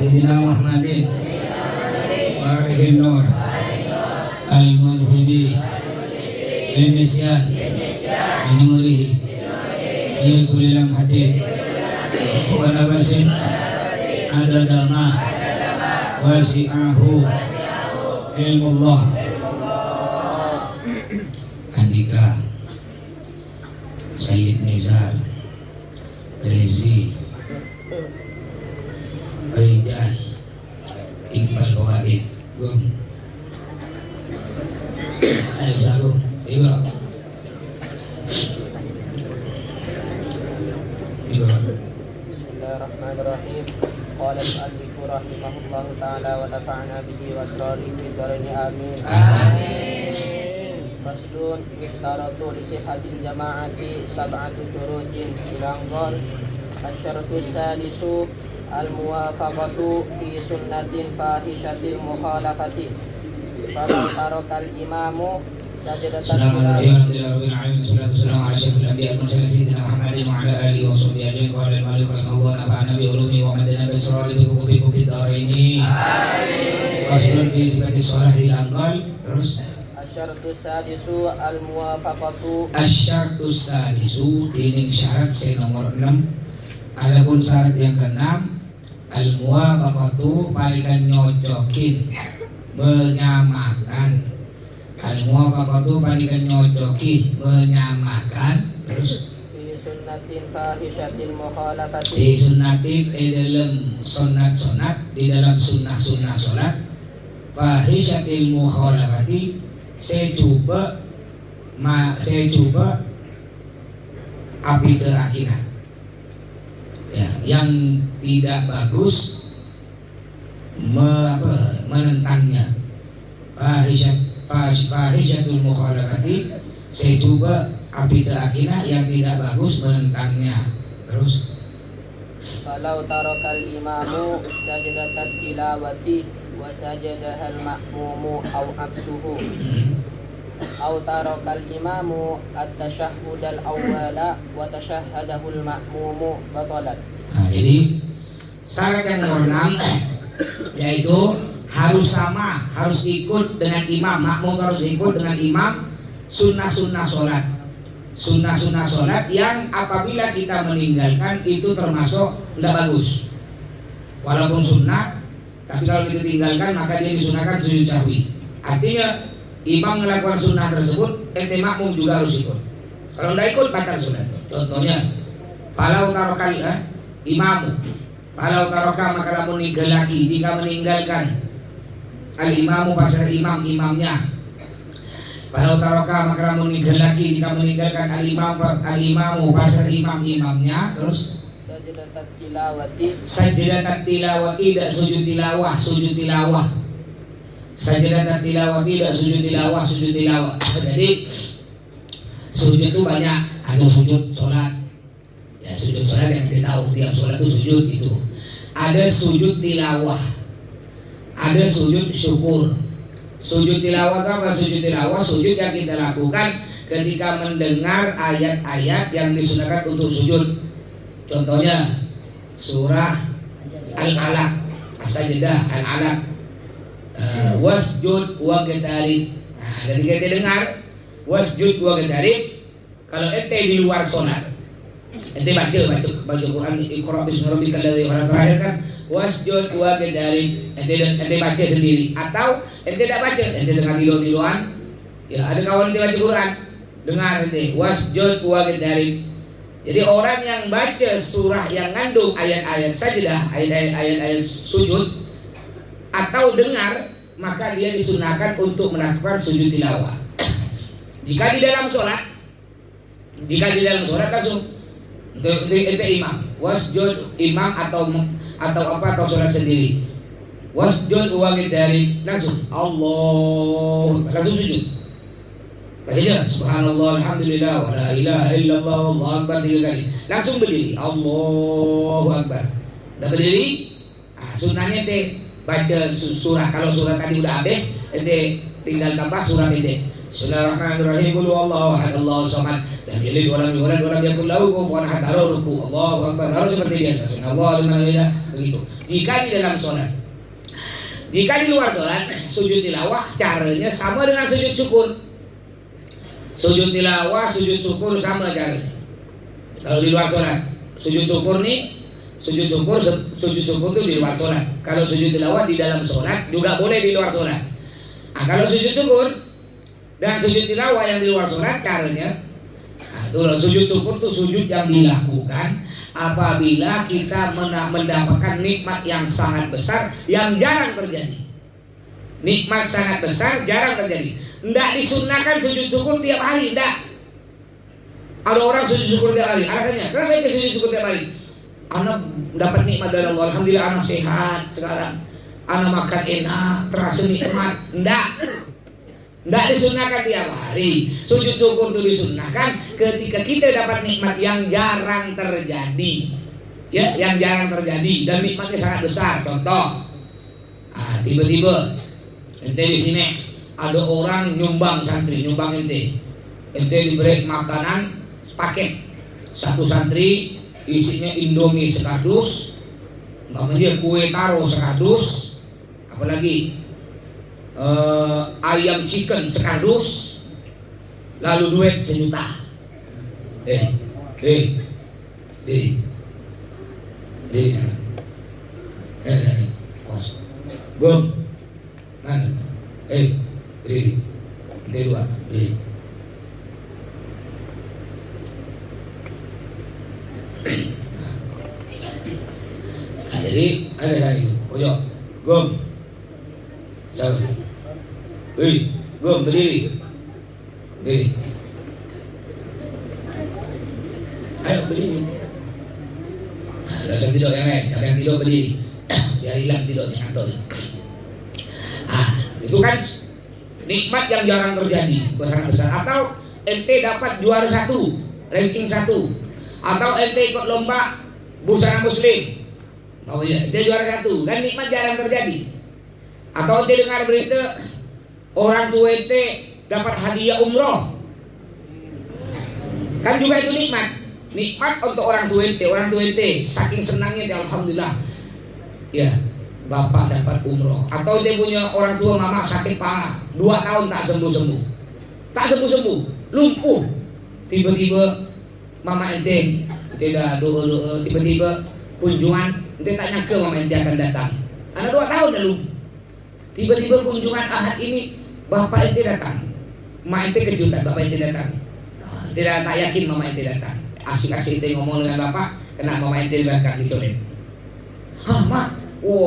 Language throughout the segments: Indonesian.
Sayyidina Muhammadin wa alihi nur al-mudhibi Indonesia Inurihi Yaqul lamhatin wa nabasin adadama wasi'ahu ilmullah. Andika Sayyid Nizar Rezi Rijal Iqbal Fawaid Gum ayo salam Iqbal Bismillahirrahmanirrahim. Qala al-mu'allif rahimahullahu ta'ala wa nafa'na bihi wa asrarihi fid dharain amin. Faslun istaratu li sihhatil jama'ati sab'atu syurutin bilanggon asyaratu salisu al-muwafaqatu fi sunnatin fahishatil mukhalafati falau tarakal imamu Bismillahirrahmanirrahim. Wassalatu wassalamu ala asyrafil anbiya'i wal mursalin sayyidina Muhammadin wa ala alihi wa sahbihi ajma'in. Qala al-mu'allif rahimahullah nafa'ana bi ulumihi wa madana bi sawalihi bi fid dharain. Amin. Faslun fi sifati sholahil anqal. Terus asyaratu sadisu al-muwafaqatu asyaratu sadisu tining syarat nomor 6. Adapun syarat yang ke-6 al-muwafaqatu palikan nyocokin menyamakan. Al-muwafaqatu palikan nyocoki menyamakan. Terus fi sunnatin fahishatil mukhalafati di sunnatin di dalam sunat di dalam sunnah salat fahishatil mukhalafati saya coba api keyakinan ya, yang tidak bagus menentangnya. Fahishatul mukhalafati saya coba api keyakinan yang tidak bagus menentangnya. Terus falau tarakal imamu sajdatat tilawati wa sajadahal ma'mumu aw absuhu aw tarakal imamu at-tashahhudal awwala wa tashahhadahul ma'mumu batalat. Nah, jadi syarat yang nomor 6 yaitu harus sama, harus ikut dengan imam, makmum harus ikut dengan imam. Sunnah-sunnah sholat yang apabila kita meninggalkan itu termasuk tidak bagus. Walaupun sunnah, tapi kalau kita tinggalkan maka dia disunahkan sujud sahwi. Artinya imam melakukan sunnah tersebut, ente makmum juga harus ikut. Kalau tidak ikut batal sholat. Contohnya, falau tarakal imamu, falau taraka maka lamun ninggalaki, jika meninggalkan al-imamu pasal imamnya. Kalau taraka maka lamun ninggalaki, jika meninggalkan al-imamu pasal imamnya. Terus sajdatat tilawati tidak sujud tilawah. Sajdatat tilawati tidak sujud tilawah. Jadi sujud itu banyak, ada sujud sholat. Ya, sujud sholat yang kita tahu tiap sholat itu sujud itu. Ada sujud tilawah, ada sujud syukur. Sujud tilawah apa? Sujud tilawah sujud yang kita lakukan ketika mendengar ayat-ayat yang disunahkan untuk sujud. Contohnya surah Al-Alaq, As-Sajdah, Al-Alaq, wasjud wa qatarib. Nah, ketika kita dengar wasjud wa qatarib, kalau ente di luar sholat, ente baca Quran, Iqra bismi rabbikal ladzi khalaq, terakhir kan wasjud wa qatarib, ente baca sendiri atau ente tidak baca, ente dengar tiluan, ya ada kawan dia baca Quran, dengar ente wasjud wa qatarib. Jadi orang yang baca surah yang ngandung ayat-ayat sajdah, ayat-ayat sujud atau dengar, maka dia disunahkan untuk melakukan sujud tilawah. Jika di dalam sholat langsung itu imam, wasjud imam atau sholat sendiri, wasjud wa qatarib, langsung Allah, langsung sujud. Baca subhanallah alhamdulillah wa la ilaha illallah wallahu akbar 3 kali. Langsung berdiri Allahu akbar. Udah berdiri, sunnahnya teh baca surah. Kalau surah tadi udah habis, ente tinggal tambah surah ente. Bismillahirrahmanirrahim. Qul huwallahu ahad Allahus samad. Lam yalid wa lam yulad wa lam yakul lahu kufuwan ahad. Ruku Allahu akbar. Harus seperti biasa. Subhanallah alhamdulillah begitu. jika di dalam sholat. Jika di luar sholat, sujud tilawah caranya sama dengan sujud syukur. Sujud tilawah, sujud syukur sama caranya. Kalau di luar sholat, sujud syukur itu di luar sholat. Kalau sujud tilawah di dalam sholat juga boleh di luar sholat. Nah, kalau sujud syukur dan sujud tilawah yang di luar sholat caranya, sujud syukur itu sujud yang dilakukan apabila kita mendapatkan nikmat yang sangat besar yang jarang terjadi. Nikmat sangat besar jarang terjadi. Tidak disunnahkan sujud syukur tiap hari, tidak. Ada orang sujud syukur tiap hari. Alasannya, kenapa kita sujud syukur tiap hari? Anak dapat nikmat dari Allah. Alhamdulillah anak sehat sekarang. Anak makan enak, terasa nikmat. Tidak disunnahkan tiap hari. Sujud syukur itu disunnahkan ketika kita dapat nikmat yang jarang terjadi. Ya, yang jarang terjadi dan nikmatnya sangat besar. Contoh, tiba-tiba ente di sini ada orang nyumbang santri, nyumbang ente diberi makanan paket. Satu santri isinya Indomie sekardus, namanya kue taro sekardus, apalagi ayam chicken sekardus, lalu duit 1 juta. Di sana. Sana. Kos. Gom. Mana? Berdiri. Ente 2, berdiri. Jadi ada sana itu, pojok. Gom. Sabar. Gom, berdiri. Ayo berdiri. Dasar tidur yang lain, siapa yang tidur berdiri. Biar hilang tidurnya atau itu kan nikmat yang jarang terjadi, sangat besar. Atau ente dapat juara 1, ranking 1, atau ente ikut lomba busana muslim, ente juara 1 dan nikmat jarang terjadi. Atau ente dengar berita orang tua ente dapat hadiah umroh, kan juga itu nikmat. Nikmat untuk orang tua ente saking senangnya, alhamdulillah, ya bapak dapat umroh. Atau dia punya orang tua mama sakit parah 2 tahun tak sembuh, lumpuh. Tiba-tiba mama ente tidak doa, tiba-tiba kunjungan, ente tak nyangka mama ente akan datang. Anak 2 tahun dah lumpuh. Tiba-tiba kunjungan ahad ini bapak ente datang, mak ente kejutan bapak ente datang. Tidak tak yakin mama ente datang. Asik-asik ente ngomong dengan bapak, kena mama ente bakar dicoret. Mak,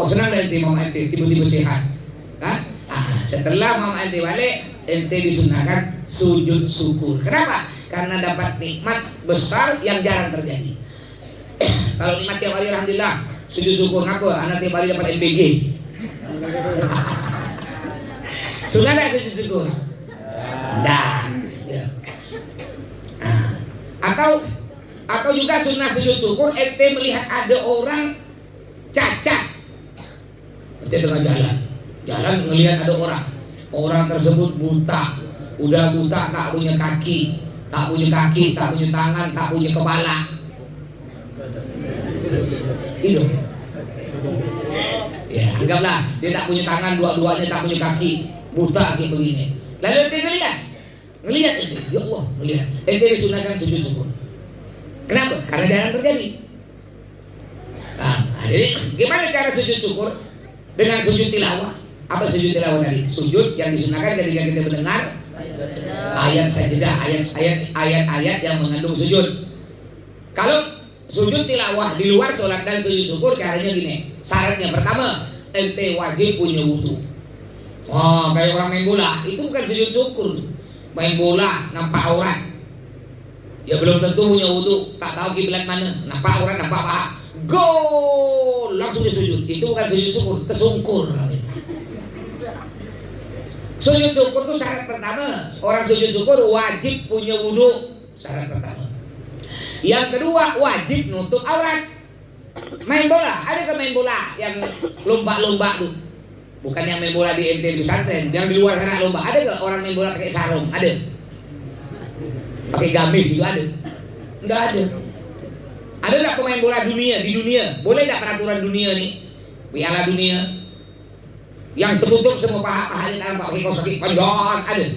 senang dah ente mama ente tiba-tiba sehat. Setelah mama ente balik, ente disunahkan sujud syukur. Kenapa? Karena dapat nikmat besar yang jarang terjadi. Kalau nikmat tiap hari alhamdulillah, sujud syukur ngaku anak tiap hari dapat MBG. Sudah tak sujud syukur? Nah, ya. Atau juga sunnah sujud syukur, ente melihat ada orang cacat, ente dengan jalan melihat ada orang tersebut buta, udah buta, tak punya kaki, tak punya tangan, tak punya kepala. Itu ya, anggaplah dia tak punya tangan, dua-duanya tak punya kaki, buta kayak begini. Lalu ente ngelihat itu, ya Allah, melihat. Ente disunahkan sujud syukur. Kenapa? Karena jarang terjadi. Jadi gimana cara sujud syukur? Dengan sujud tilawah. Apa sujud tilawah tadi? Sujud yang disunahkan ketika kita mendengar ayat sajadah, ayat-ayat yang mengandung sujud. Kalau sujud tilawah di luar sholat dan sujud syukur caranya gini. Syaratnya pertama, ente wajib punya wudu. Kayak orang main bola, itu bukan sujud syukur. Main bola nampak aurat, ya belum tentu punya wudu, tak tahu kiblat mana, nampak aurat, nampak paha, gol langsung sujud. Itu bukan sujud syukur, tersungkur. Sujud syukur itu syarat pertama. Orang sujud syukur wajib punya wudu, syarat pertama. Yang kedua, wajib nutup aurat. Main bola, ada kan main bola yang lomba-lomba tuh? Bukan yang main bola di ente pesantren, yang di luar sana lomba. Ada gak orang main bola pakai sarung? Ada. Pakai gamis juga ada. Enggak ada. Ada gak pemain bola dunia di dunia? Boleh gak peraturan dunia nih? Piala Dunia yang tertutup semua paha-pahanya tanpa pakai kaos kaki panjang ada.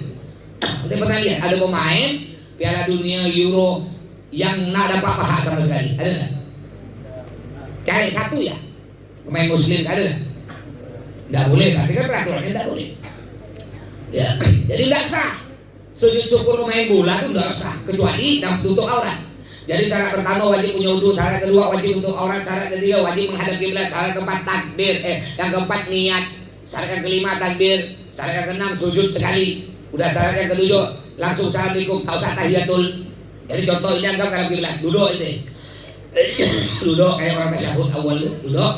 Anda pernah lihat ada pemain Piala Dunia Euro yang nggak dapat paha sama sekali? Ada nggak? Cari satu ya. Pemain Muslim ada nggak? Nggak boleh, berarti kan peraturannya nggak boleh. Ya, jadi nggak sah. Sujud syukur pemain bola itu nggak sah kecuali dalam tutup aurat. Jadi syarat pertama wajib punya wudu, syarat kedua wajib untuk aurat, syarat ketiga wajib menghadap kiblat, syarat keempat takbir, yang keempat niat, syarat yang kelima takbir, syarat yang keenam sujud sekali, udah syarat yang ketujuh langsung assalamualaikum, tak usah tahiyatul. Jadi contoh ini anggap kalau kiblat duduk itu, duduk kayak orang tasyahud awal duduk,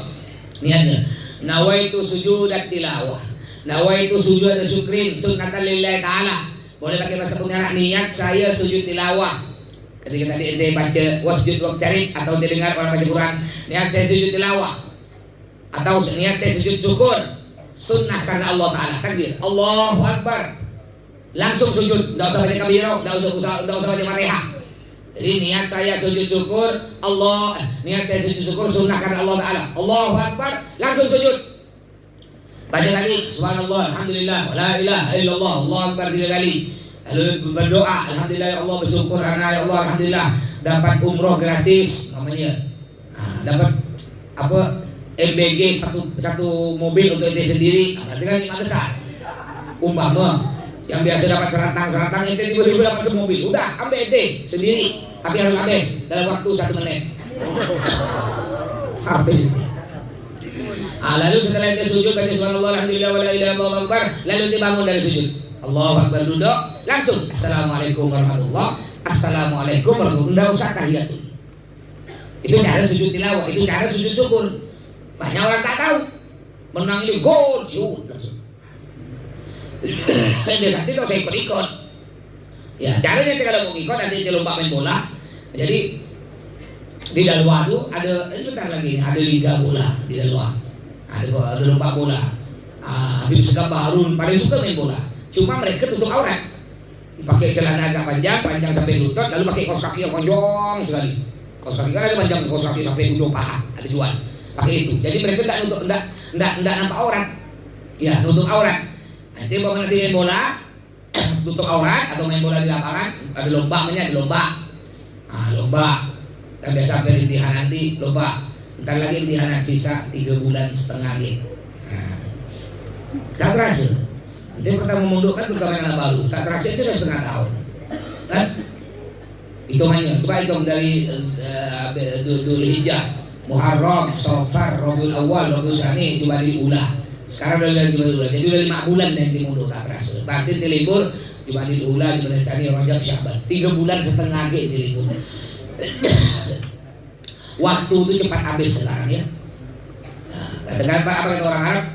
niatnya nawaitu sujud dan tilawah, nawaitu sujud dan syukrin sunnatan lillahi ta'ala. Boleh pakai bahasa pengarang, niat saya sujud tilawah. Ketika tadi ente baca wasjud waqtarib atau ente dengar orang baca Quran, niat saya sujud tilawah atau niat saya sujud syukur, sunnah karena Allah Ta'ala, takbir Allahu Akbar, langsung sujud, tidak usah baca kabirah, tidak usah baca Fatihah. Jadi niat saya sujud syukur Allah, niat saya sujud syukur sunnah karena Allah Ta'ala, Allahu Akbar, langsung sujud. Baca lagi subhanallah, alhamdulillah, la ilaha illallah, Allahu Akbar 3 kali. Lalu berdoa, alhamdulillah ya Allah, bersyukur karena ya Allah alhamdulillah dapat umroh gratis namanya. Dapat apa MBG satu mobil untuk ente sendiri. Berarti kan nikmat besar. Umpama yang biasa dapat serantang ente tiba-tiba dapat semobil. Udah ambil ente sendiri, tapi harus habis dalam waktu 1 menit. Habis. Lalu setelah ente sujud baca subhanallah alhamdulillah wa la ilaha illallah akbar, lalu ente bangun dari sujud. Allahu Akbar duduk, langsung assalamualaikum warahmatullah, assalamualaikum warahmatullah, enggak usah tahiyatul. Itu cara sujud tilawah, itu cara sujud syukur. Banyak orang tak tahu. Menang ini gol, shoot langsung. Biasa itu saya ikut-ikut. Ya, caranya kalau mau ikut nanti dia lomba main bola. Jadi di Dalwa itu ada, ini bentar lagi ada liga bola di Dalwa. Ada lomba bola. Habib Segaf Harun paling suka main bola. Cuma mereka tutup aurat, pakai celana agak panjang sampai lutut, lalu pakai kaos kaki yang panjang sekali. Kaos kaki kan ada panjang, kaos kaki sampai ujung paha, ada jual. Pakai itu. Jadi mereka tidak nampak aurat, ya tutup aurat. Nanti bawa nanti main bola, tutup aurat atau main bola di lapangan, ada lomba, lomba. Dan biasa perintihan nanti lomba. Ntar lagi intihan sisa 3,5 bulan gitu. Tak berhasil. Dia pertama memundurkan ke kamera baru, tak terasa itu sudah setengah tahun, kan? Hitungannya, coba hitung dari Dzulhijjah, Muharram, Safar, Rabiul Awal, Rabiul Tsani, Jumadil Ula. Sekarang udah Jumadil Ula, jadi udah 5 bulan yang dimundur tak terasa. Berarti dilibur Jumadil Ula, Jumadil Tsani, Rajab, Sya'ban, 3,5 bulan dilibur. Waktu itu cepat habis sekarang ya. Katakan apa kata orang Arab?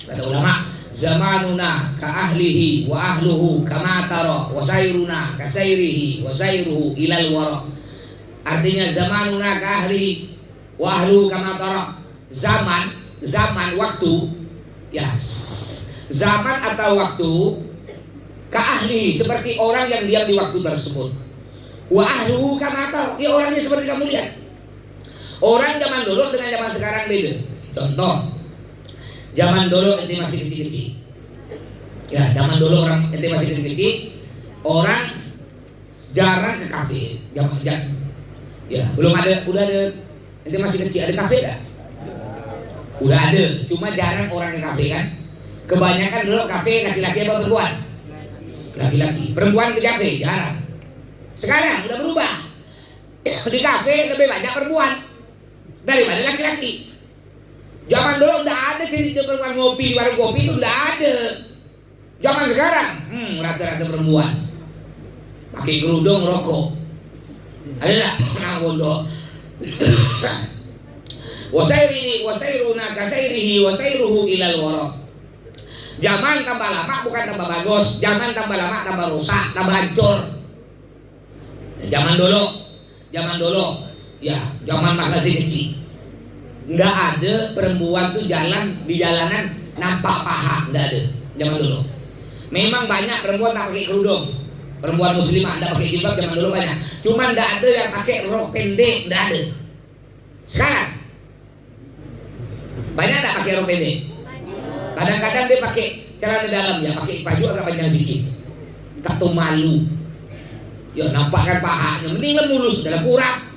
Kata ulama, zamanuna ka ahlihi wa ahluhu kama tara wa sayruna ka sayrihi wa sayruhu ilal wara. Artinya zamanuna ka ahlihi wa ahluhu kama tara. Zaman waktu ya, zaman atau waktu ka ahlihi seperti orang yang diam di waktu tersebut. Wa ahluhu kama tara, ya orangnya seperti kamu lihat. Orang zaman dulu dengan zaman sekarang beda. Contoh, zaman dulu ente masih kecil-kecil. Ya, zaman dulu orang ente masih kecil-kecil, orang jarang ke kafe. Ya, belum ada, udah ada. Ente masih kecil, ada kafe enggak? Udah ada, cuma jarang orang ke kafe kan. Kebanyakan dulu kafe laki-laki apa perempuan? Laki-laki. Perempuan ke kafe jarang. Sekarang udah berubah. Di kafe lebih banyak perempuan daripada laki-laki. Zaman dulu udah ada cerita perempuan ngopi di warung kopi itu udah ada. Zaman sekarang rata-rata perempuan pakai kerudung rokok. Ada nggak? Pernah bodoh. Wasairuna kasairihi wasairuhu ilal wara. Zaman tambah lama bukan tambah bagus, zaman tambah lama tambah rusak, tambah hancur. Zaman dulu, ya zaman masih kecil. Nggak ada perempuan tuh jalan di jalanan nampak paha, nggak ada zaman dulu. Memang banyak perempuan tak pakai kerudung, perempuan muslimah tak pakai jilbab zaman dulu banyak. Cuma nggak ada yang pakai rok pendek, nggak ada. Sekarang Banyak tak pakai rok pendek? Kadang-kadang dia pakai celana dalam ya, pakai baju agak panjang sedikit. Tak tahu malu. Ya nampak kan pahanya, mending mulus dalam kurang.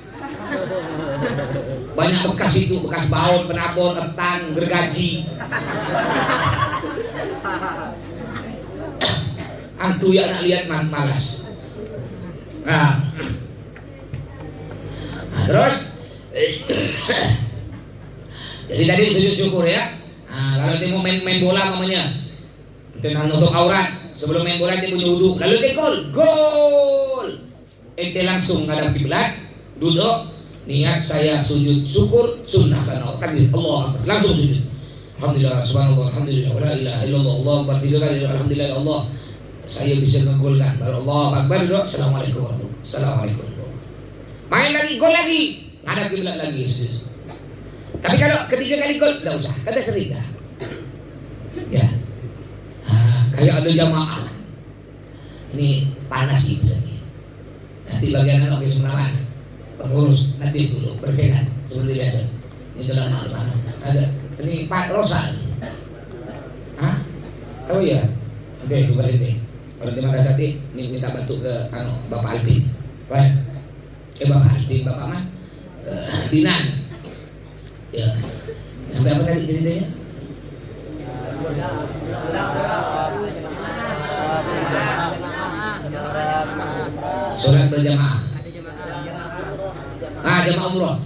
Banyak bekas itu, bekas baut, penabur, ketan, gergaji. Antu ya nak lihat malas. Nah, terus jadi tadi sujud syukur ya. Nah, kalau dia mau main bola namanya, tenang nutup aurat. Sebelum main bola dia punya wudhu. Lalu dia gol. Ente langsung ngadap kiblat, duduk, niat saya sujud syukur, sunnah karena takbir Allah Akbar, langsung sujud. Alhamdulillah, subhanallah, alhamdulillah, la ilaha illallah, Allah Akbar, tiga kali, alhamdulillah Allah. Saya bisa menggolkan. Baru Allah Akbar, duduk, assalamualaikum warahmatullahi wabarakatuh. Assalamualaikum. Main lagi, gol lagi, ngadap kiblat lagi, sujud. Tapi kalau ketiga kali gol, tidak usah, kada sering dah. Ya. Kayak ada jamaah. Ini panas gitu misalnya. Nanti bagian anak ke Semarang, pengurus nanti dulu bersihkan seperti biasa. Ini dalam mana? Ada ini Pak Rosa. Hah? Oh iya. Oke, tugas ini. Kalau di mana saat ini minta bantu ke Bapak Alvin. Baik. Bapak Alvin, Bapak Man. Dinan. Ya. Sampai apa tadi ceritanya? Sholat berjamaah. Jamaah umroh.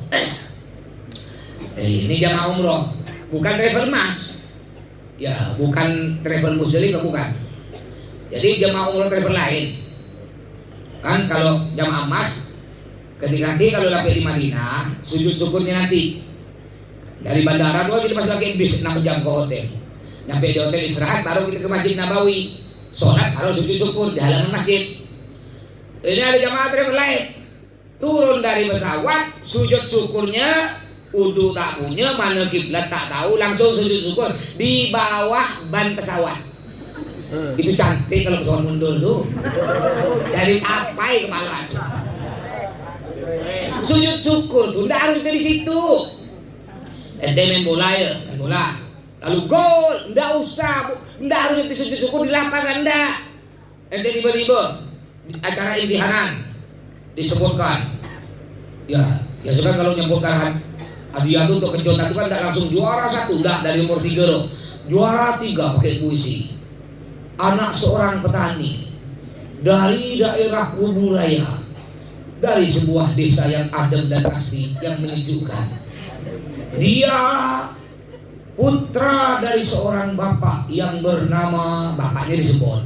Ini jamaah umroh, bukan travel mas. Ya, bukan travel muslim, bukan. Jadi jamaah umroh travel lain. Kan kalau jamaah mas, ketika nanti kalau sampai di Madinah, sujud syukurnya nanti dari bandara tuh kita masuk lagi bis 6 jam ke hotel. Nyampe di hotel istirahat, taruh kita ke Masjid Nabawi, sholat, taruh sujud syukur di halaman masjid. Ini ada jamaah travel lain, turun dari pesawat, sujud syukurnya, wudu tak punya, mana kiblat tak tahu, langsung sujud syukur di bawah ban pesawat. Itu cantik kalau pesawat mundur tuh, dari tapai kepala. Sujud syukur tuh, tidak harus dari situ. Ente main bola ya, main bola. Lalu gol, ndak usah, ndak harus sujud syukur di lapangan, ndak. Ente tiba-tiba acara imtihanan disebutkan, ya sekarang kalau menyebutkan hadiah itu untuk kejutan itu kan tidak langsung juara 1, ndak dari umur 3 loh, juara 3 pakai puisi. Anak seorang petani dari daerah Kuburaya, dari sebuah desa yang adem dan asri yang menyejukkan. Dia putra dari seorang bapak yang bernama, bapaknya disebut,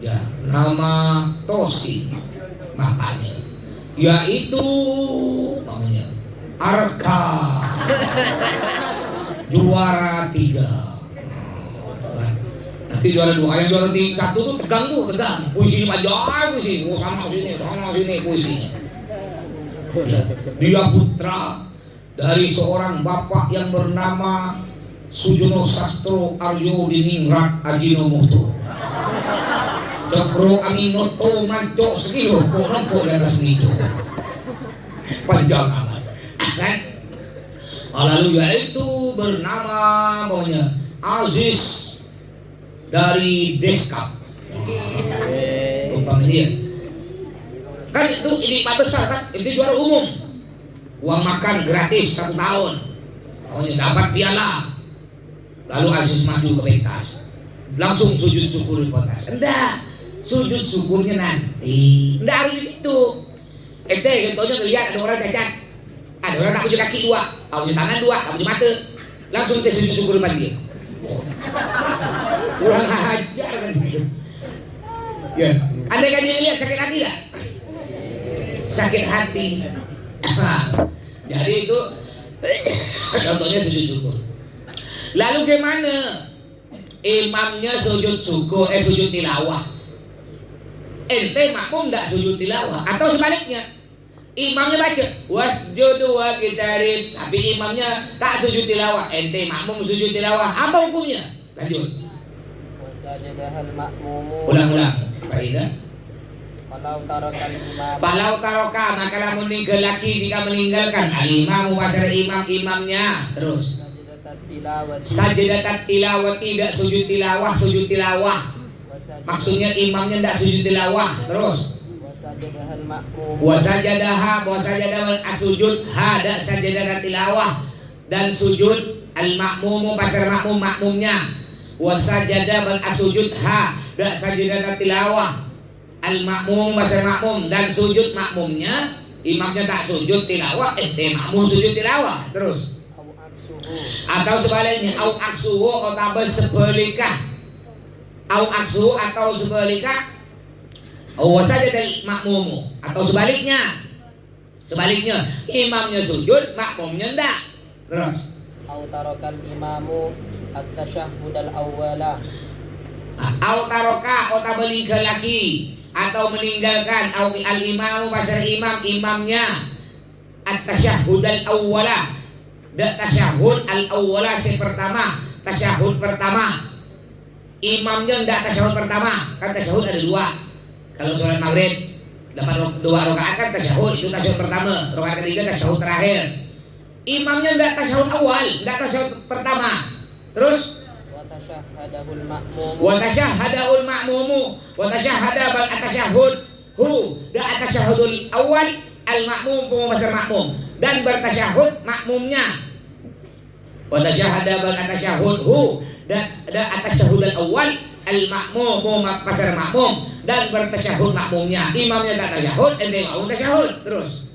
ya nama Tosi bapaknya, yaitu namanya Arka, juara 3. Nanti juara 2, yang juara 1 tuh tegang puisi panjang, puisi sama sini puisinya. Ya, dia putra dari seorang bapak yang bernama Sujono Sastro Aryo Diningrat Ajinomoto. Cokro Aminoto Manco Sekiro Kok di atas nido. Panjang amat kan? Lalu yaitu bernama pokoknya Aziz dari Deskap. Umpamanya dia kan itu nikmat besar kan, itu juara umum, uang makan gratis 1 tahun, pokoknya dapat piala. Lalu Aziz maju ke pentas, langsung sujud syukur di pentas. Enggak, sujud syukurnya nanti, enggak harus di situ. Contohnya ngelihat ada orang cacat, ada orang tak punya kaki 2, tak punya tangan 2, tak punya mata, langsung dia sujud syukur sama dia. Kurang ajar kan gitu. Ya, andai kan dia lihat sakit hati gak? Sakit hati. Jadi itu contohnya sujud syukur. Lalu gimana? Imamnya sujud syukur, sujud tilawah. Ente makmum enggak sujud tilawah, atau sebaliknya? Imamnya baca wasjudu wa qtarib, tapi imamnya tak sujud tilawah, ente makmum sujud tilawah, apa hukumnya? Lanjut. Wasajadahal makmumu. Ulang-ulang. Faidah. Falau taroka maka lamun ninggalaki jika meninggalkan al-imamu pasal imamnya terus Sajadat tilawah, tidak sujud tilawah, sujud tilawah. Maksudnya imamnya tidak sujud tilawah. Terus wasajadaha asujud hada sajadat tilawah, dan sujud al makmumu pasar makmumnya. Wasajada bal asujud ha da sajadat tilawah al makmum pasar makmum, dan sujud makmumnya. Imamnya tak sujud tilawah, makmum sujud tilawah. Terus atau sebaliknya, au aksuhu atau sebalikah, au aksuhu atau sebalikah, saja dari makmumu, atau sebaliknya imamnya sujud, makmumnya enggak. Terus au tarakal imamu at-tasyahhud al-awwala, au taroka atau meninggal lagi, atau meninggalkan al-imamu pasal imamnya at-tasyahhud al-awwala, tasyahud al-awwala pertama, tasyahud pertama. Imamnya ndak tasyahud pertama, kan tasyahud ada dua. Kalau sholat maghrib dapat 2 rakaat kan tasyahud, itu tasyahud pertama. Rakaat ketiga tasyahud terakhir. Imamnya ndak tasyahud awal, ndak tasyahud pertama. Terus wa tasyahhadul ma'mumu wa tasyahhada bal atasyahud hu da atasyahudul awal al-ma'mum pemasar makmum, dan bertasyahud makmumnya. Wa tasyahada bal atasyahud hu da atasyahud al-awwal al-ma'mum pemasar makmum, dan bertasyahud makmumnya. Imamnya tak tasyahud, ente makmum tasyahud. Terus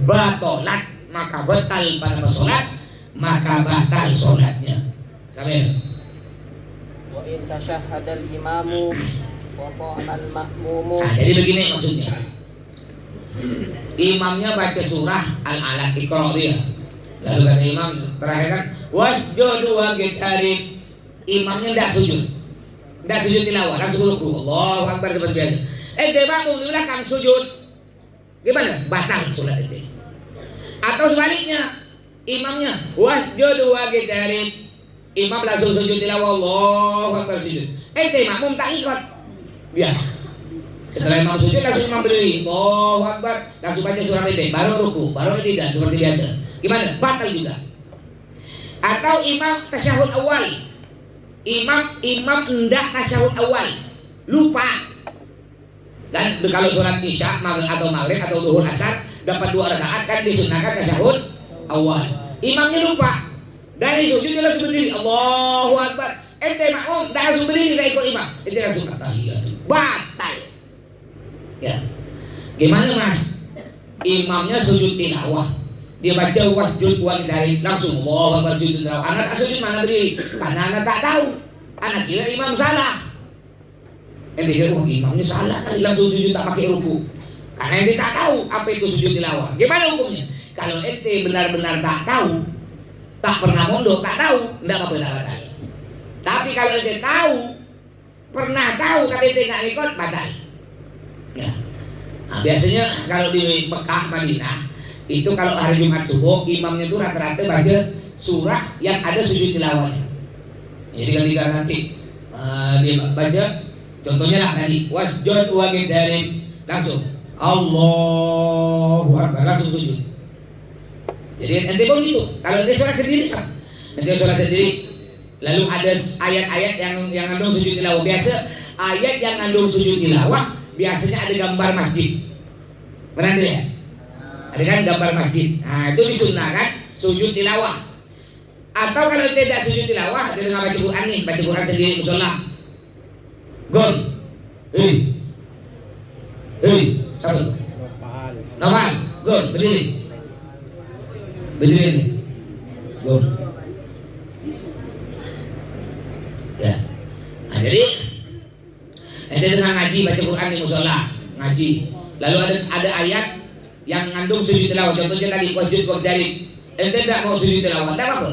batolat, maka batal pada salat, maka batal salatnya. Sambil wa in tasyahhadal imamu wa qala al-ma'mumu. Jadi begini maksudnya. Imamnya baca surah Al-Alaq, Iqra dia. Lalu kata imam terakhir kan wasjudu wa qitarib. Imamnya tidak sujud tilawah, langsung ruku. Allahu Akbar seperti biasa. Dia makmum di belakang sujud. Gimana? Batal salat itu. Atau sebaliknya, imamnya wasjudu wa qitarib. Imam langsung sujud tilawah, Allahu Akbar sujud. Makmum tak ikut. Biasa. Setelah imam sujud langsung imam berdiri, Allahu Akbar, langsung baca surah pendek, baru ruku, baru tidak seperti biasa. Gimana? Batal juga. Atau imam tasyahud awal, imam enggak tasyahud awal, lupa. Dan kalau sholat isya atau maghrib atau zuhur asar dapat 2 rakaat kan disunahkan tasyahud awal. Imamnya lupa, dari sujud dia langsung berdiri, Allahu Akbar. Makmum dah langsung berdiri, dah ikut imam, langsung tahiyat, batal. Ya, gimana mas? Imamnya sujud tilawah, dia baca wasjud wa qitarib, langsung Allahu Akbar sujud tilawah. Anak tak sujud mana berdiri? Karena anak tak tahu. Anak kira imam salah. Dia imamnya salah, tadi langsung sujud tak pakai ruku. Karena dia tak tahu apa itu sujud tilawah. Gimana hukumnya? Kalau ente benar-benar tak tahu, tak pernah mondok, tak tahu, enggak apa-apa batal. Tapi kalau ente tahu, pernah tahu tapi ente nggak ikut, batal. Ya. Nah, biasanya kalau di Mekah Madinah itu kalau hari Jumat subuh imamnya itu rata-rata baca surah yang ada sujud tilawahnya. Jadi ketika nanti dia baca, contohnya lah tadi wasjud wa qitarib, langsung Allahu Akbar, langsung sujud. Jadi ente pun gitu. Kalau ente sholat sendiri sah. Ente sholat sendiri lalu ada ayat-ayat yang ngandung sujud tilawah. Biasa ayat yang ngandung sujud tilawah biasanya ada gambar masjid. Benar ya? Ada kan gambar masjid. Nah, itu disunahkan sujud tilawah. Atau kalau tidak sujud tilawah, dia dengan baca Quran nih, baca Quran sendiri musola. Gon. Siapa itu? Nopal. Gon, berdiri. Berdiri nih. Gon. Ya. Nah, jadi ente tengah ngaji baca Quran di musola, ngaji. Lalu ada ayat yang ngandung sujud tilawah. Contohnya tadi wasjud wa qitarib. Ente tidak mau sujud tilawah, tidak apa-apa.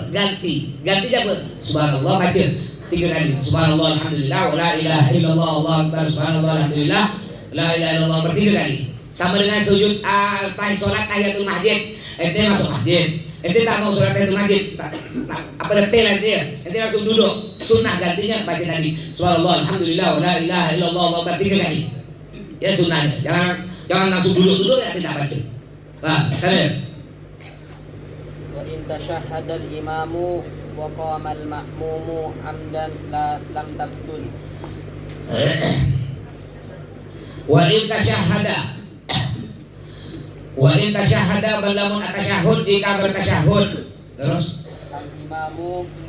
Ganti apa? Subhanallah baca 3 kali. Subhanallah alhamdulillah wa la ilaha illallah Allahu akbar. Subhanallah alhamdulillah la ilaha illallah ber 3 kali. Sama dengan sujud salat tahiyatul masjid. Ente masuk masjid. Ente tak mau sholat tahiyatul masjid. Apa detail ente ya? Ente langsung duduk. Sunnah gantinya baca tadi. Subhanallah alhamdulillah wa la ilaha illallah Allahu akbar 3 kali. Ya sunnahnya. Jangan langsung duduk ya tidak baca. Nah, saya تشهد الإمام وقام المأموم عمدا لم تبطل. Wa in tasyahada balamun atasyahud jika bertasyahud. Terus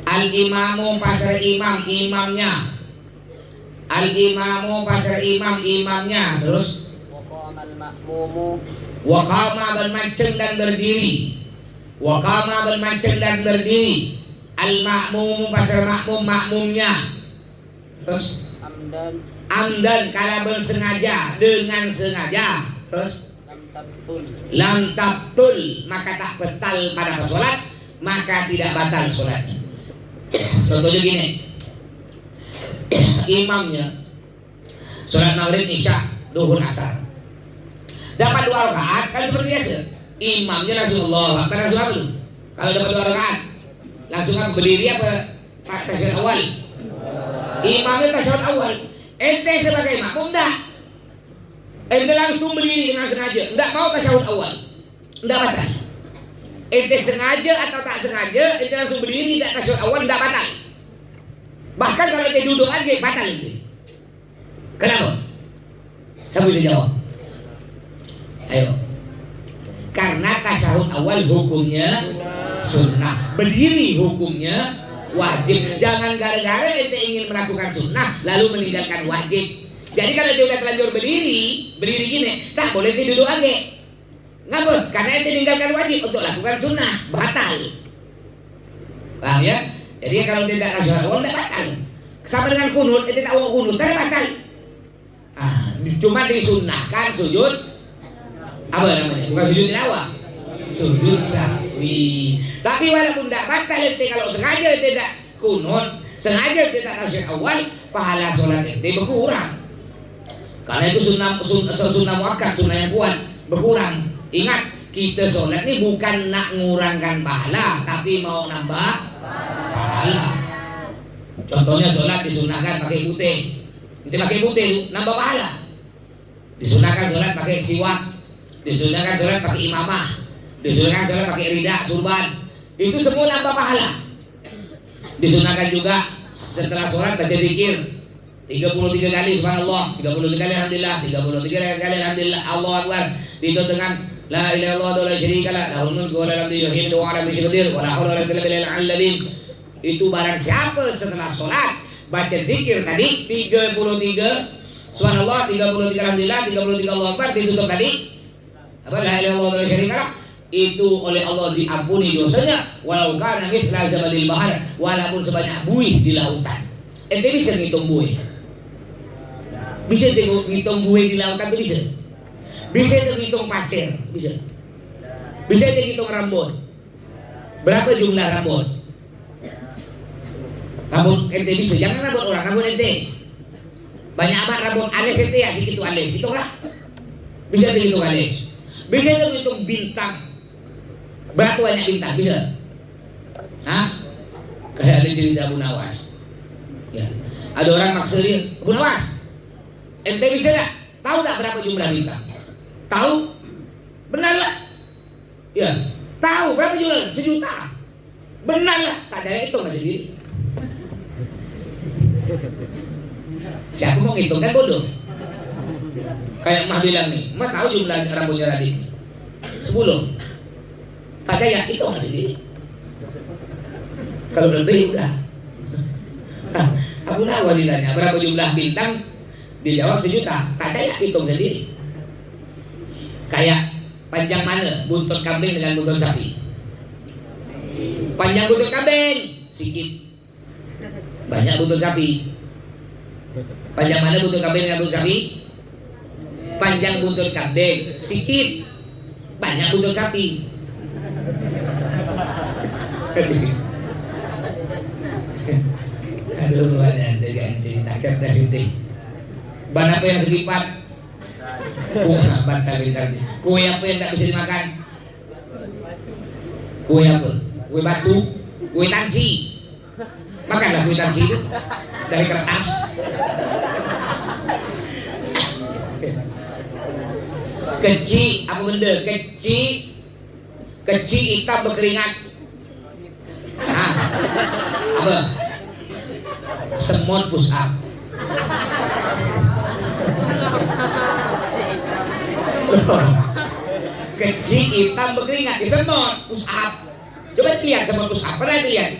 al-imamu pasal imamnya. Al-imamu pasal imamnya. Terus wa qama bermancing dan berdiri. Al-ma'mumu pasal makmumnya. Terus amdan kala bersengaja, dengan sengaja. Terus lam tabtul maka tak batal pada sholat, maka tidak batal sholatnya. Contohnya gini, imamnya sholat maghrib, isya, duhur, asar, dapat 2 rakaat kan seperti biasa. Imamnya langsung Allah Akbar langsung. Kalau dapat 2 rakaat langsung berdiri apa tasyahud awal? Imamnya tasyahud awal. Ente sebagai makmum dah, ente langsung berdiri dengan sengaja, enggak mau tasyahud awal, enggak batal. Ente sengaja atau tak sengaja, ente langsung berdiri tidak tasyahud awal, enggak batal. Bahkan kalau ente duduk aja batal ente. Kenapa? Siapa bisa jawab? Ayo. Karena tasyahud awal hukumnya sunnah, berdiri hukumnya wajib. Jangan gara-gara ente ingin melakukan sunnah lalu meninggalkan wajib. Jadi kalau dia udah terlanjur berdiri gini, tak boleh dia duduk aja. Ngapa? Karena ente meninggalkan wajib untuk lakukan sunnah, batal. Paham ya? Jadi kalau tidak tasyahud awal tidak batal. Sama dengan kunut, ente tak mau kunut, kan batal. Cuma disunnahkan sujud apa namanya? Bukan sujud tilawah, sujud sahwi. Tapi walaupun tidak batal ente, kalau sengaja ente tidak kunut, sengaja ente tak tasyahud awal, pahala sholat ente berkurang. Karena itu sunnah muakkad, sunnah yang kuat, berkurang. Ingat, kita sholat ini bukan nak ngurangkan pahala, tapi mau nambah pahala. Contohnya sholat disunahkan pakai putih, kita pakai putih nambah pahala. Disunahkan sholat pakai siwak, disunahkan sholat pakai imamah, disunahkan sholat pakai rida, surban, itu semua nambah pahala. Disunahkan juga setelah sholat baca zikir 33 kali subhanallah, 33 kali alhamdulillah, 33 kali alhamdulillah, Allahu akbar. Ditutup dengan la ilaha illallah wa la syarika lah, lahul mulku wa lahul hamdu yuhyi wa ala kulli syai'in qadir wa la haula wa la quwwata illa billah. Itu barang siapa setelah sholat baca zikir tadi 33 subhanallah, 33 alhamdulillah, 33 Allahu akbar, ditutup tadi apa la ilaha illallah wa la syarika lah, itu oleh Allah diampuni dosanya walau kana mithla zabadil bahar, walaupun sebanyak buih di lautan. Ente bisa ngitung buih? Bisa ngitung buih di lautan tuh bisa? Bisa ngitung pasir? Bisa? Bisa ngitung rambut? Berapa jumlah rambut? Rambut ente bisa? Jangan rambut orang, rambut ente. Banyak amat rambut ales ente ya, segitu ales, itu lah. Bisa ngitung ales? Bisa ngitung bintang? Berapa banyak bintang? Bisa? Hah? Kayak ada cerita Abu Nawas. Ya. Ada orang maksud dia, Abu Nawas, ente bisa gak? Tahu gak berapa jumlah bintang? Tahu? Benar lah? Ya. Tahu berapa jumlah? 1 juta. Benar lah? Tak ada itu masih sendiri. Siapa mau ngitung kan bodoh? Kayak Mah bilang nih, Mah tahu jumlah rambutnya Radit 10. Tak ada ya, itu masih sendiri. Kalau lebih udah. Abu Nawas ditanya berapa jumlah bintang, dijawab 1 juta. Tak ada ya, hitung sendiri. Kayak panjang mana buntut kambing dengan buntut sapi? Panjang buntut kambing sedikit, banyak buntut sapi. Panjang mana buntut kambing dengan buntut sapi? Panjang buntut kambing sedikit, banyak buntut sapi. Aduh, ada ganti tak cerdas itu. Ban apa yang selipat? Kue bantal-bantal. Kue apa yang tak bisa dimakan? Kue apa? Kue batu, kue tansi. Makanlah kue tansi itu dari kertas. Kecil apa benda? Kecil hitam berkeringat. Nah, apa? Semut push up. Kecil hitam berkeringat di semut push up. Coba lihat semut push up, pernah lihat?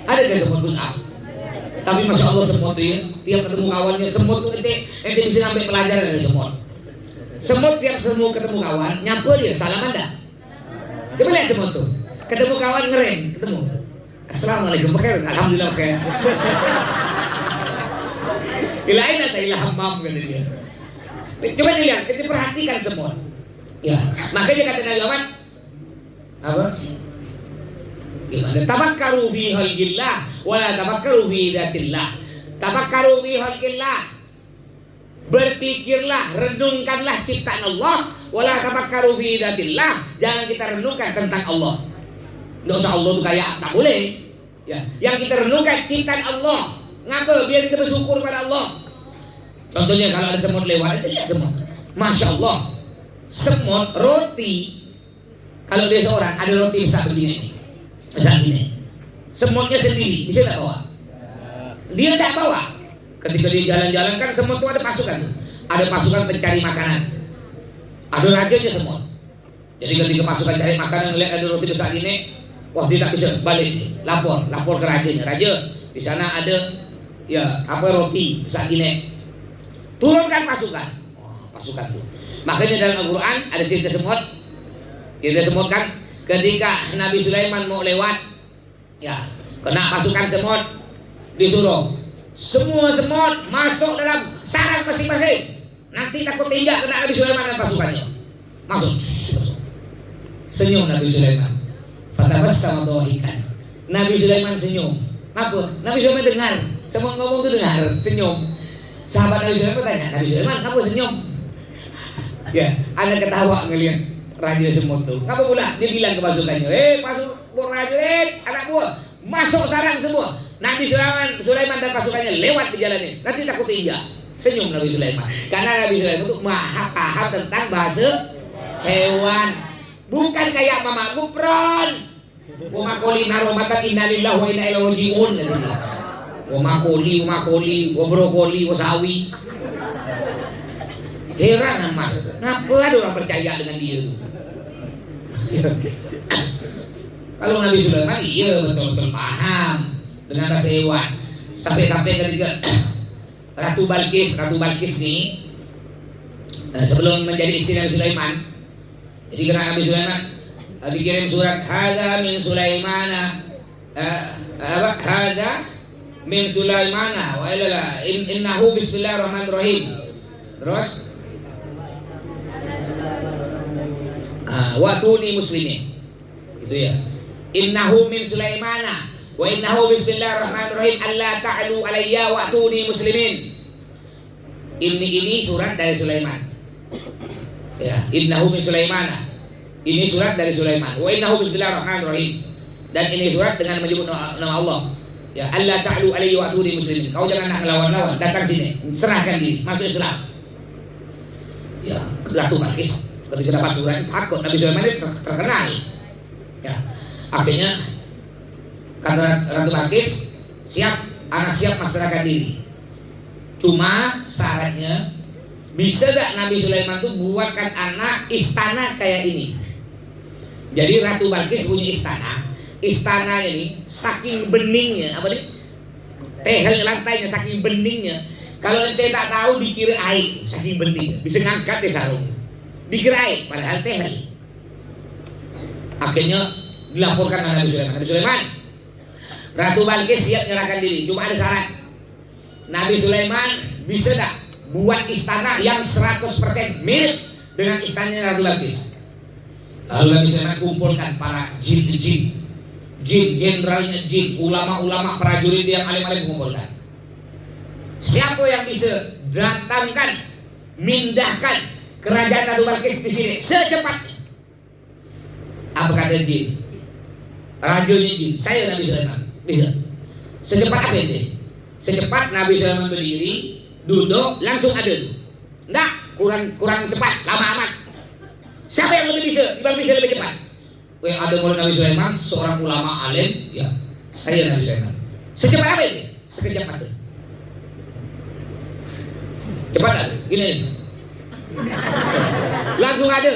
Ada nggak semut push up? Tapi masya Allah semut itu ya, tiap ketemu kawannya semut tuh ente bisa sampai pelajaran dari semut. Semut tiap ketemu kawan nyampe dia salaman dah. Coba lihat semut tuh, ketemu kawan ngerem, ketemu. Assalamualaikum, khair, alhamdulillah khair. Ilahin atau ilah hammam kata dia. Coba dilihat, kita perhatikan semut. Ya, makanya kata Nabi Muhammad apa? Gimana? Tafakkaru fi khalqillah wa la tafakkaru fi dzatillah. Tafakkaru fi khalqillah. Berpikirlah, renungkanlah ciptaan Allah, wa la tafakkaru fi dzatillah. Jangan kita renungkan tentang Allah. Enggak usah Allah tuh kayak tak boleh. Ya, yang kita renungkan ciptaan Allah. Ngapa? Biar kita bersyukur pada Allah. Contohnya kalau ada semut lewat, lihat semut. Masya Allah. Semut roti. Kalau dia seorang ada roti besar begini nih. Besar gini. Semutnya sendiri bisa tidak bawa? Dia tidak bawa. Ketika dia jalan-jalan kan semut itu ada pasukan. Ada pasukan pencari makanan. Ada rajanya semut. Jadi ketika pasukan cari makanan melihat ada roti besar ini, wah dia tak bisa balik. Lapor ke rajanya. Raja, di sana ada ya apa roti besar gini. Turunkan pasukan. Oh, pasukan tuh. Makanya dalam Al-Quran ada cerita semut. Cerita semut kan ketika Nabi Sulaiman mau lewat, ya kena pasukan semut, disuruh semua semut masuk dalam sarang masing-masing. Nanti takut tindak kena Nabi Sulaiman dan pasukannya. Masuk. Senyum Nabi Sulaiman. Fatabassama dhahikan. Nabi Sulaiman senyum. Apa? Nabi Sulaiman dengar. Semut ngomong itu dengar, senyum. Sahabat Nabi Sulaiman tanya, Nabi Sulaiman, kenapa senyum? Ya, ada ketawa ngelihat raja semut tuh. Kenapa pula? Dia bilang ke pasukannya, pasukan prajurit, anak buah, masuk sarang semua. Nabi Sulaiman dan pasukannya lewat di jalannya. Nanti takut injak. Senyum Nabi Sulaiman. Karena Nabi Sulaiman itu maha paham tentang bahasa hewan. Bukan kayak Mama Gupron. Wa makoli naromatan innalillahi wa inna ilaihi raji'un. Wa makoli, wa brokoli, wa sawi. Heran Mas, kenapa ada orang percaya dengan dia? Kalau Nabi Sulaiman iya betul-betul paham dengan bahasa hewan. Sampai-sampai ketika Ratu Balkis nih sebelum menjadi istri Nabi Sulaiman, jadi karena Nabi Sulaiman dikirim surat hadza min Sulaimana hadza min Sulaimana wa ilala innahu bismillahirrahmanirrahim. Terus watuni muslimin. Itu ya. Innahu min Sulaimana wa innahu bismillahirrahmanirrahim alla ta'lu alayya watuni muslimin. Ini surat dari Sulaiman. Ya, innahu min Sulaimana. Ini surat dari Sulaiman. Wa innahu bismillahirrahmanirrahim. Dan ini surat dengan menyebut nama Allah. Ya, alla ta'lu alayya watuni muslimin. Kau jangan nak lawan-lawan, datang sini, serahkan diri, masuk Islam. Ya, Ratu Balkis ketika dapat surat takut. Nabi Sulaiman itu terkenal. Ya, akhirnya kata Ratu Balkis, anak siap masyarakat diri. Cuma syaratnya bisa gak Nabi Sulaiman itu buatkan anak istana kayak ini. Jadi Ratu Balkis punya istana ini saking beningnya, apa nih? Tehel lantainya saking beningnya. Kalau ente tak tahu dikira air, saking beningnya bisa ngangkat di sarung. Dikira air, padahal tehel. Akhirnya dilaporkan ke Nabi Sulaiman. Nabi Sulaiman, Ratu Balkis siap menyerahkan diri. Cuma ada syarat. Nabi Sulaiman bisa tak buat istana yang 100% mirip dengan istananya Ratu Balkis. Lalu Nabi Sulaiman kumpulkan para jin, jenderalnya jin, ulama-ulama prajurit yang alim-alim kumpulkan. Siapa yang bisa datangkan, mindahkan kerajaan Ratu Balkis di sini secepatnya? Apa kata jin? Rajanya jin, saya Nabi Sulaiman bisa. Secepat apa itu? Secepat Nabi Sulaiman berdiri, duduk, langsung ada tuh. Enggak, kurang cepat, lama amat. Siapa yang lebih bisa? Bisa lebih cepat. ada mulai Nabi Sulaiman, seorang ulama alim, ya saya Nabi Sulaiman. Secepat apa ini? Sekejap mata. Cepat tak? Gini nih. Langsung ada.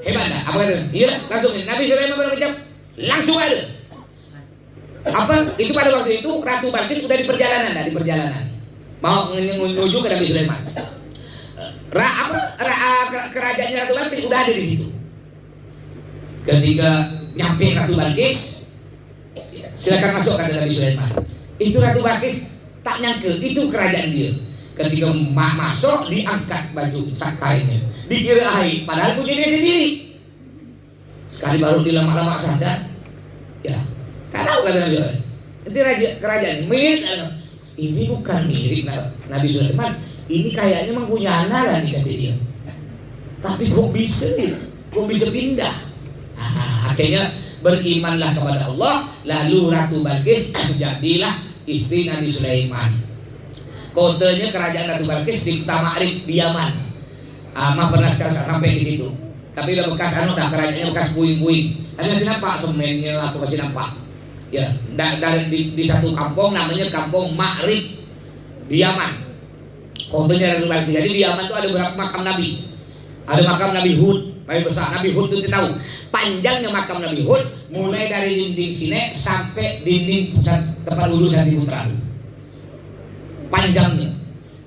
Hebat tak? Apa kata? Iya, langsung. Nabi Sulaiman berkecap, langsung ada. Apa? Itu pada waktu itu Ratu Balkis sudah di perjalanan, mau menuju ke Nabi Sulaiman. Kerajaannya Ratu Balkis sudah ada di situ. Ketika nyampe Ratu Balkis, silakan masuk kata Nabi Sulaiman. Itu Ratu Balkis tak nyangka itu kerajaan dia. Ketika masuk diangkat baju kainnya, dikira air, padahal punya dia sendiri. Sekali baru dilama-lama sadar, ya, tak tahu kata Nabi Sulaiman. Nanti kerajaan mirip, ini bukan mirip Nabi Sulaiman, ini kayaknya memang punya anak kan kata dia. Tapi kok bisa pindah? Akhirnya berimanlah kepada Allah, lalu Ratu Balkis jadilah istri Nabi Sulaiman. Kodenya kerajaan Ratu Balkis di Kota Ma'rib di Yaman. Mah pernah sampai ke situ. Tapi udah bekas kerajaannya bekas puing-puing. Tapi masih nampak semennya, apa masih nampak. Ya, di satu kampung namanya Kampung Ma'rib di Yaman. Kodenya Ratu Balkis. Jadi di Yaman itu ada beberapa makam Nabi. Ada makam Nabi Hud, paling besar. Nabi Hud itu kita tahu. Panjangnya makam Nabi Hud mulai dari dinding sini sampai dinding tempat wudhu Santri Putra. Panjangnya,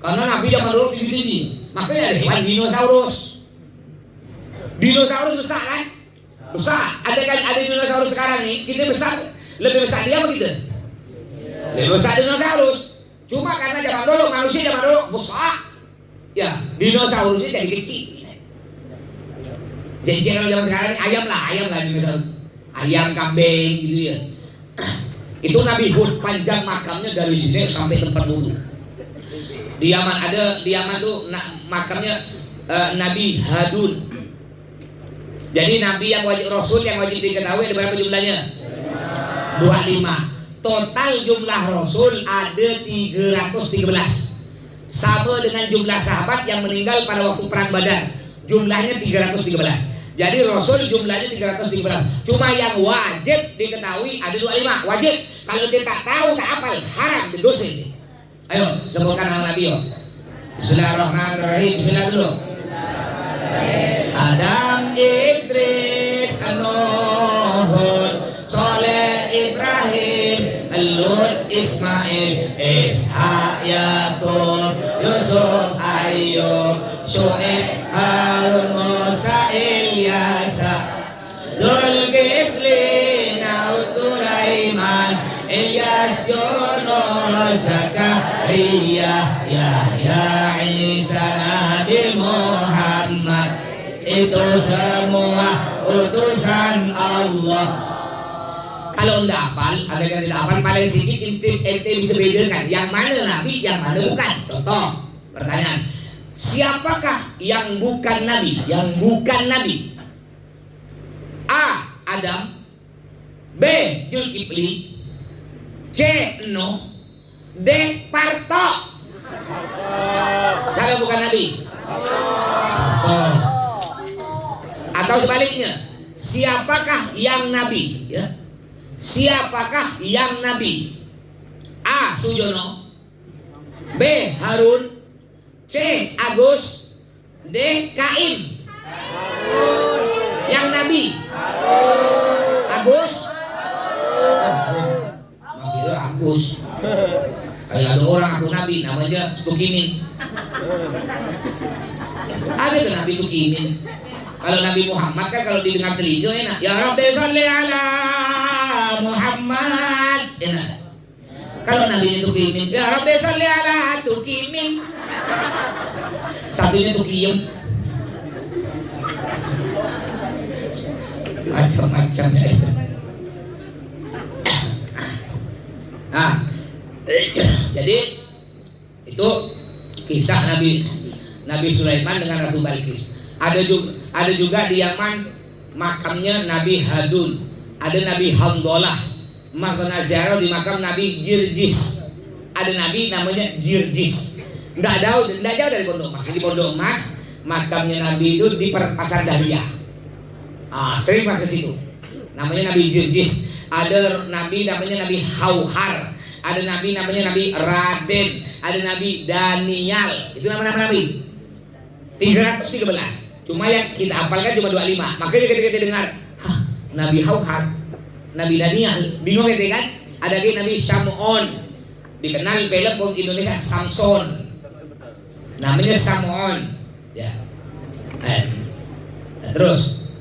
karena Nabi zaman dulu tinggi, makanya ada hewan dinosaurus. Dinosaurus besar kan? Besar. Ada dinosaurus sekarang nih, kita besar, lebih besar dia apa kita? Lebih besar dinosaurus. Cuma karena zaman dulu manusia zaman dulu besar, ya dinosaurusnya jadi kecil. Jadi kalau zaman sekarang ayam lah dinosaurus, ayam, kambing gitu ya. Itu Nabi Hud, panjang makamnya dari sini sampai tempat wudhu. Di Yaman tuh makamnya Nabi Hadun. Jadi Nabi yang wajib, Rasul yang wajib diketahui ada berapa jumlahnya? 25. Total jumlah Rasul ada 313. Sama dengan jumlah sahabat yang meninggal pada waktu perang Badar. Jumlahnya 313. Jadi Rasul jumlahnya 313. Cuma yang wajib diketahui ada 25. Wajib. Kalau dia tak tahu, tak hafal, haram, dosa ini. Ayo sebutkan nama Nabi. Bismillahirrahmanirrahim. Bismillah dulu. Adam, Idris, Nuh, Saleh, Ibrahim, Lut, Ismail, Ishaq, Yakub, Yusuf, Ayyub, Syuaib, Harun, Musa, Ilyasa, Dzulkifli, Naud, Sulaiman, Ilyas, Yunus, Zakaria, Yahya, Isa, Nabi Muhammad. Itu semua utusan Allah. Kalau tidak hafal, ada yang tidak hafal, paling sedikit ente bisa bedakan yang mana Nabi, yang mana bukan. Contoh, pertanyaan, siapakah yang bukan Nabi? Yang bukan Nabi. A. Adam, B. Dzulkifli, C. Nuh, D. Parto. Siapa bukan Nabi? Atau sebaliknya, siapakah yang Nabi? Ya. Siapakah yang Nabi? A. Sujono, B. Harun, C. Agus, D. Kain. Yang Nabi? Agus. Agus. Kalau ada orang aku Nabi namanya Tukimin. Ada ke Nabi Tukimin? Kalau Nabi Muhammad kan kalau didengar telinga enak. Ya Rabbi sholli ala Muhammad. Enak. Kalau Nabi Tukimin, ya Rabbi sholli ala Tukimin. Satunya Tukiyem. Macam-macam ya. Nah, jadi itu kisah Nabi Sulaiman dengan Ratu Balkis. Ada juga di Yaman makamnya Nabi Hadun, ada Nabi Hamdalah, makam Nazaro di makam Nabi Jirjis. Ada Nabi namanya Jirjis. Tidak jauh dari Pondok Mas. Di Pondok Mas makamnya Nabi itu di Pasar Dahlia. Sering masuk situ. namanya Nabi Jirjis. Ada nabi namanya Nabi Hauhar. Ada nabi namanya Nabi Raden. Ada Nabi Daniel. Itu nama-nama nabi 313. Cuma yang kita hafalkan cuma 25. Makanya ketika kita dengar Nabi Hauhar, Nabi Daniel, bingung kita kan? Ada lagi Nabi Sam'on, dikenal film Indonesia Samson, namanya Sam'on. Ya. Terus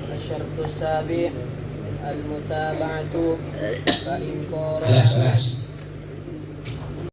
Asyartu sabi al-mutaba'atu fa in qara alas